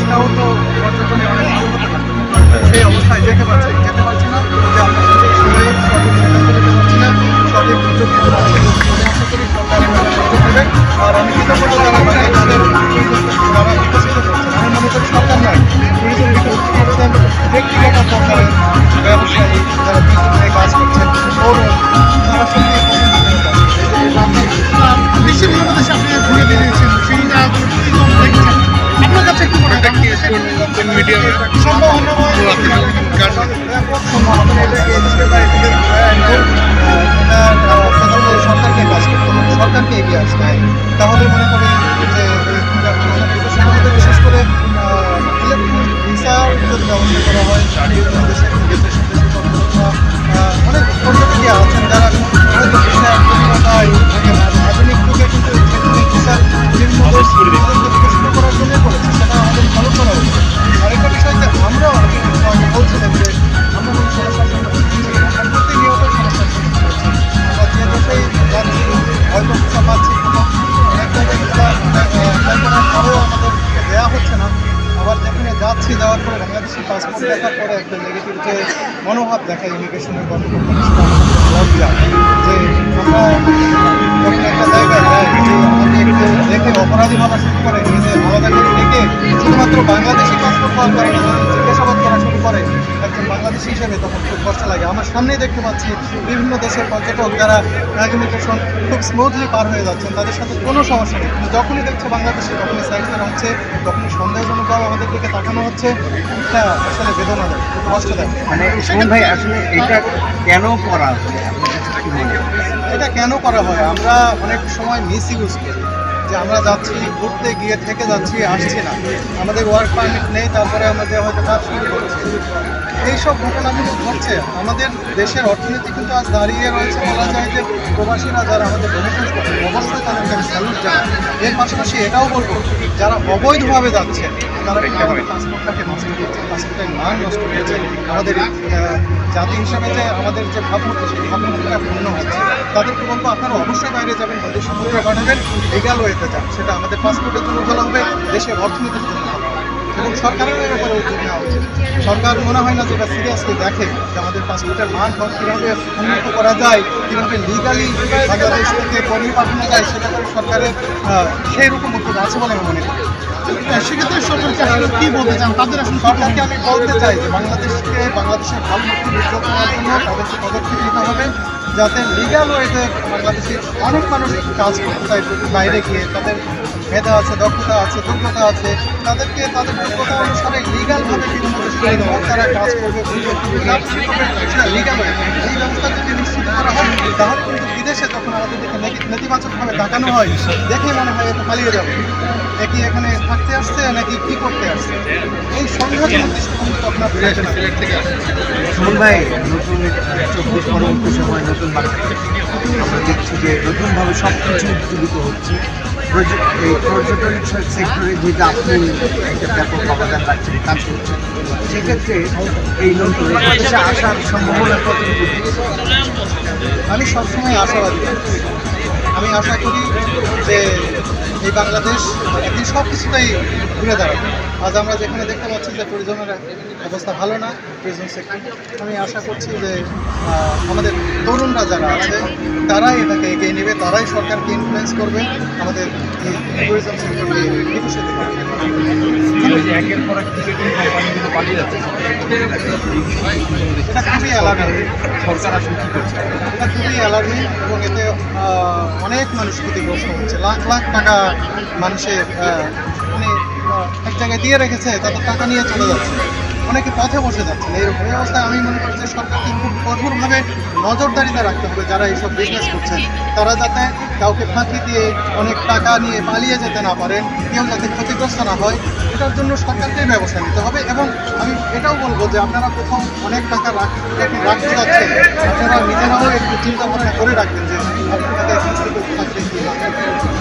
দেশটাও তো পর্যটনে অনেক ভালো হতে পারে। সেই অবস্থায় যেতে পারছি না, যে আমরা সঠিক সময়ে সঠিক সিদ্ধান্ত নিতে পারছি না, সঠিক উদ্যোগ নিতে পারছি না। আমি আশা করি সরকার এভাবে উদ্যোগ নেবে। আর আমি কৃতজ্ঞতা জানাবো বাংলাদেশের যারা বিকশিত করছেন। আমি মনে করি সরকার নয়, ট্যুরিজম বিকশিত করছেন ব্যক্তিগত পর্যায়ের ব্যবসায়ী, যারা ট্যুরিজমে কাজ করছেন, তরুণ, তারা সত্যি বিশ্বের বিভিন্ন দেশে আপনি ঘুরে বেরিয়েছেন, সেই জায়গাগুলো ট্যুরিজম দেখেছেন। আপনার কাছে একটু মনে হয় সরকারকে কাজ করতে হবে, সরকারকে এগিয়ে আসতে হবে। তাহলে মনে করি যে বিশেষ করে ইলেকট্রনিক ভিসার যদি ব্যবস্থা করা হয়, অনেক পর্যটকই আছেন যারা হয়তো ভিসা আধুনিক যুগে কিন্তু ইলেকট্রনিক ভিসার বিভিন্ন দেশ বিকশিত করার জন্য করেছে, সেটা আমাদের ফলো করা উচিত। আরেকটা বিষয় যে আমরাও বলছিলাম যে আমরা কোনো সমস্যার সম্মুখীন হচ্ছি না, আমরা প্রতিনিয়ত সমস্যার সম্মুখীন হচ্ছি। আমরা যে দেশেই যাচ্ছি হয়তো ভিসা পাচ্ছি, কোনো অনেক জায়গায় ভিসা করার পরেও আমাদেরকে দেওয়া হচ্ছে না। আবার যেখানে যাচ্ছি, যাওয়ার পরে বাংলাদেশি পাসপোর্ট দেখার পরে একটা নেগেটিভ যে মনোভাব দেখায় ইমিগ্রেশনের কর্তৃপক্ষ, সেটা আমাদের লজ্জা। যে আমরা যখন একটা জায়গায় যাই, যে আমাকে দেখে অপরাধী ভাবা শুরু করে, নিজে আলাদা করে ডেকে শুধুমাত্র বাংলাদেশি পাসপোর্ট পাওয়ার কারণে জিজ্ঞাসাবাদ করা শুরু করে একজন বাংলাদেশি হিসেবে, তখন খুব কষ্ট লাগে। আমার সামনেই দেখতে পাচ্ছি বিভিন্ন দেশের পর্যটক যারা ইমিগ্রেশন খুব স্মুথলি পার হয়ে যাচ্ছেন, তাদের সাথে কোনো সমস্যা নেই। কিন্তু যখনই দেখছে বাংলাদেশি, তখনই সাইড করা হচ্ছে, তখনই সন্দেহজনকভাবে আমাদের দিকে তাকানো হচ্ছে। এটা আসলে বেদনা দেয়, খুব কষ্ট দেয়। মানে সুমন ভাই, আসলে এটা কেন করা হয়? এটা কেন করা হয়? আমরা অনেক সময় মিস ইউজ করি, যে আমরা যাচ্ছি, ঘুরতে গিয়ে থেকে যাচ্ছি, আসছি না, আমাদের ওয়ার্ক পারমিট নেই, তারপরে আমাদের হয়তো কাজ শুরু করছি। এইসব ঘটনাগুলো ঘটছে। আমাদের দেশের অর্থনীতি কিন্তু আজ দাঁড়িয়ে রয়েছে, বলা যায় যে প্রবাসীরা যারা আমাদের রেমিটেন্স করছে, অবশ্যই তাদেরকে আমি স্যালুট জানাই। এর পাশাপাশি এটাও বলবো, যারা অবৈধভাবে যাচ্ছে তারা কিন্তু আমাদের পাসপোর্টটাকে নষ্ট করছে, পাসপোর্টের মান নষ্ট করছে। আমাদের জাতি হিসাবে যে আমাদের যে ভাবমূর্তি, সেই ভাবমূর্তিটা পূর্ণ হচ্ছে। তাদেরকে বলবো, আপনারা অবশ্যই বাইরে যাবেন, নদীর সমুদ্রে কাটাবেন, লিগাল ওয়েতে যান। সেটা আমাদের পাসপোর্টের জন্য ভালো হবে, দেশের অর্থনীতির জন্য ভালো হবে। এবং সরকারের ব্যাপারে উদ্যোগ নেওয়া উচিত। সরকার মনে হয় না যে এটা সিরিয়াসলি দেখে যে আমাদের পাসপোর্টের মান কীভাবে উন্নত করা যায়, কীভাবে লিগালি বাংলাদেশ থেকে কর্মী পাঠানো যায়, সেটা করে সরকারের সেই রকম উদ্যোগ আছে বলে আমি মনে করি। সেক্ষেত্রে সরকারকে আসলে কী বলতে চান? তাদের আসলে সরকারকে আমি বলতে চাই যে বাংলাদেশের ভাবমূর্তি বিদ্যুৎ করার জন্য তাদেরকে পদক্ষেপ নিতে হবে, যাতে লিগাল ওয়েতে বাংলাদেশের অনেক মানুষ কাজ করতে চায় বাইরে গিয়ে, তাদের মেধা আছে, দক্ষতা আছে, যোগ্যতা আছে, তাদেরকে তাদের যোগ্যতা অনুসারে লিগালভাবে বিভিন্ন দেশে তারা কাজ করবে, সেটা লিগাল ওয়ে। এই ব্যবস্থা যদি নিশ্চিত করা হয়, তাহলে কিন্তু বিদেশে যখন আমাদের দিকে নেতিবাচকভাবে তাকানো হয়, দেখে মনে হয় এটা পালিয়ে যাবে, নাকি এখানে থাকতে আসছে, নাকি কী করতে আসছে। এই সন্দেহজনক দৃষ্টিভঙ্গি তখন আপনার সিলেট থেকে আসছে। সুমন ভাই, নতুন 24 পরবর্তী সময় নতুন বাংলাদেশ আমরা দেখছি যে নতুনভাবে সব কিছু উজ্জীবিত হচ্ছে। এই পর্যটন সেক্টরে যেটা আপনি একটা ব্যাপক অবদান রাখছেন, কাজ করছেন, সেক্ষেত্রে এই নতুন বাংলাদেশে আসার সম্ভাবনা কতটুকু? আমি সবসময় আশাবাদী। আমি আশা করি যে এই বাংলাদেশ একদিন সব কিছুতেই ঘুরে দাঁড়াবে। আজ আমরা যেখানে দেখতে পাচ্ছি যে ট্যুরিজমের অবস্থা ভালো না, ট্যুরিজম সেক্টর, আমি আশা করছি যে আমাদের তরুণরা যারা আছে তারাই এটাকে এগিয়ে নেবে, তারাই সরকারকে ইনফ্লুয়েন্স করবে, আমাদের এই ট্যুরিজম সেক্টরকে বিকশিত করবে। একের পর এক টিকেটিং কোম্পানিগুলো পালিয়ে যাচ্ছে, এটা খুবই অ্যালার্মিং। সরকার আসলে কী করছে? এটা খুবই অ্যালার্মিং এবং এতে অনেক মানুষ ক্ষতিগ্রস্ত হচ্ছে। লাখ লাখ টাকা মানুষের মানে এক জায়গায় দিয়ে রেখেছে, তাদের টাকা নিয়ে চলে যাচ্ছে, অনেকে পথে বসে যাচ্ছেন। এইরকম এই অবস্থায় আমি মনে করি যে সরকারকে খুব কঠোরভাবে নজরদারিতে রাখতে হবে যারা এইসব বিজনেস করছেন, তারা যাতে কাউকে ফাঁকি দিয়ে অনেক টাকা নিয়ে পালিয়ে যেতে না পারেন, কেউ যাতে ক্ষতিগ্রস্ত না হয়, এটার জন্য সরকারকেই ব্যবস্থা নিতে হবে। এবং আমি এটাও বলবো যে আপনারা প্রথম অনেক টাকা রাখতে যাচ্ছেন, আপনারা নিজেরাও একটু চিন্তা ভাবনা করে রাখবেন যে আপনাদের থাকবে কি না।